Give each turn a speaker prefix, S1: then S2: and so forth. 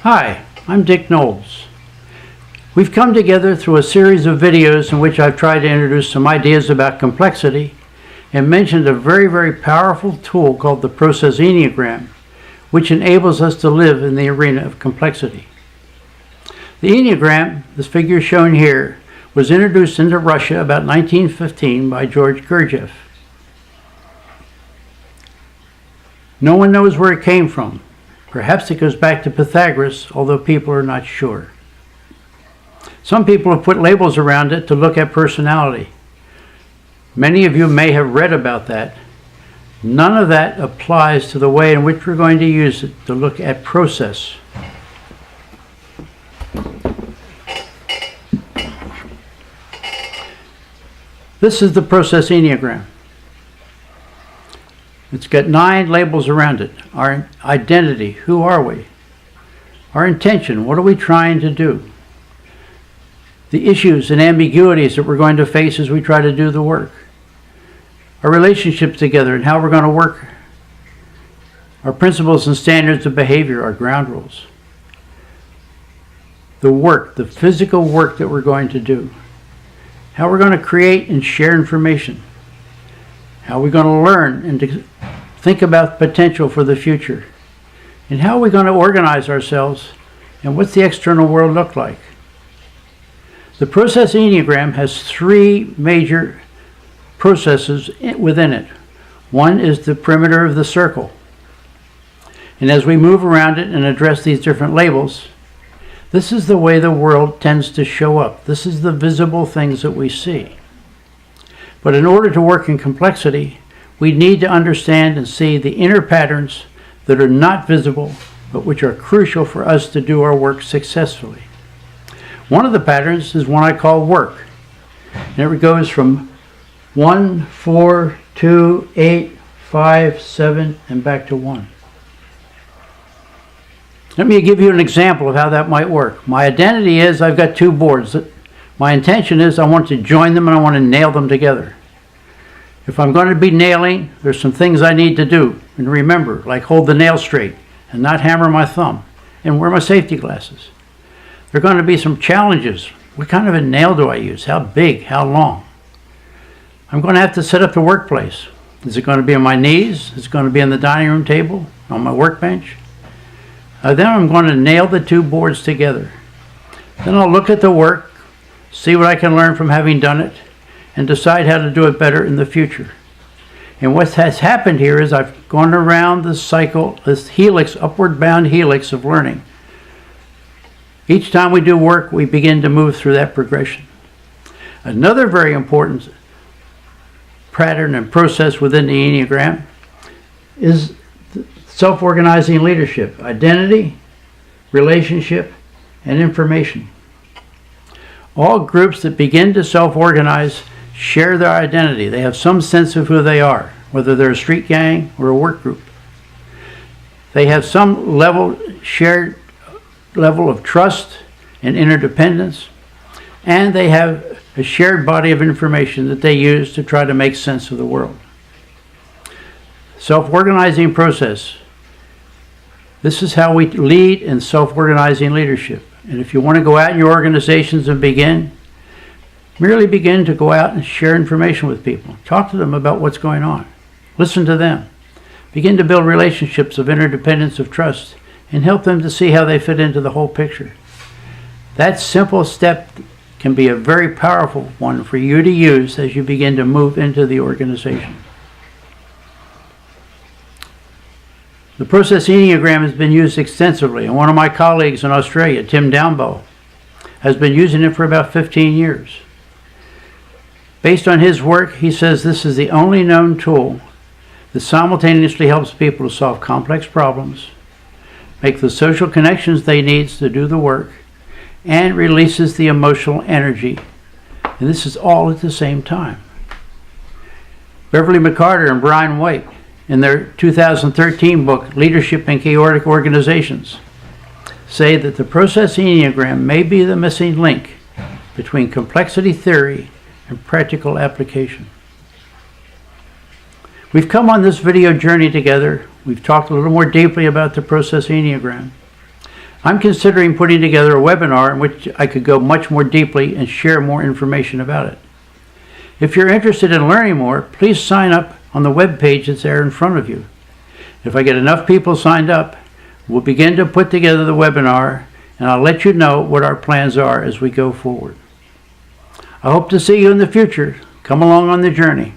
S1: Hi, I'm Dick Knowles. We've come together through a series of videos in which I've tried to introduce some ideas about complexity and mentioned a very powerful tool called the Process Enneagram, which enables us to live in the arena of complexity. The Enneagram, this figure shown here, was introduced into Russia about 1915 by George Gurdjieff. No one knows where it came from. Perhaps it goes back to Pythagoras, although people are not sure. Some people have put labels around it to look at personality. Many of you may have read about that. None of that applies to the way in which we're going to use it to look at process. This is the Process Enneagram. It's got 9 labels around it. Our identity, who are we? Our intention, what are we trying to do? The issues and ambiguities that we're going to face as we try to do the work. Our relationships together and how we're going to work. Our principles and standards of behavior, our ground rules. The work, the physical work that we're going to do. How we're going to create and share information. How we're going to learn and to think about potential for the future. And how are we going to organize ourselves, and what's the external world look like? The Process Enneagram has 3 major processes within it. One is the perimeter of the circle. And as we move around it and address these different labels, this is the way the world tends to show up. This is the visible things that we see. But in order to work in complexity, we need to understand and see the inner patterns that are not visible, but which are crucial for us to do our work successfully. One of the patterns is one I call work. And it goes from 1, 4, 2, 8, 5, 7, and back to 1. Let me give you an example of how that might work. My identity is I've got 2 boards. My intention is I want to join them and I want to nail them together. If I'm going to be nailing, there's some things I need to do and remember, like hold the nail straight and not hammer my thumb and wear my safety glasses. There are going to be some challenges. What kind of a nail do I use? How big? How long? I'm going to have to set up the workplace. Is it going to be on my knees? Is it going to be on the dining room table? On my workbench? Then I'm going to nail the 2 boards together. Then I'll look at the work, see what I can learn from having done it, and decide how to do it better in the future. And what has happened here is I've gone around this cycle, this helix, upward bound helix of learning. Each time we do work, we begin to move through that progression. Another very important pattern and process within the Enneagram is self-organizing leadership, identity, relationship, and information. All groups that begin to self-organize share their identity. They have some sense of who they are, whether they're a street gang or a work group. They have some shared level of trust and interdependence, and they have a shared body of information that they use to try to make sense of the world. Self-organizing process. This is how we lead in self-organizing leadership. And if you want to go out in your organizations and merely begin to go out and share information with people. Talk to them about what's going on. Listen to them. Begin to build relationships of interdependence, of trust, and help them to see how they fit into the whole picture. That simple step can be a very powerful one for you to use as you begin to move into the organization. The Process Enneagram has been used extensively, and one of my colleagues in Australia, Tim Downbow, has been using it for about 15 years. Based on his work, he says this is the only known tool that simultaneously helps people to solve complex problems, make the social connections they need to do the work, and releases the emotional energy. And this is all at the same time. Beverly McCarter and Brian White, in their 2013 book, Leadership in Chaotic Organizations, say that the Process Enneagram may be the missing link between complexity theory and practical application. We've come on this video journey together. We've talked a little more deeply about the Process Enneagram. I'm considering putting together a webinar in which I could go much more deeply and share more information about it. If you're interested in learning more, please sign up on the web page that's there in front of you. If I get enough people signed up, we'll begin to put together the webinar, and I'll let you know what our plans are as we go forward. I hope to see you in the future. Come along on the journey.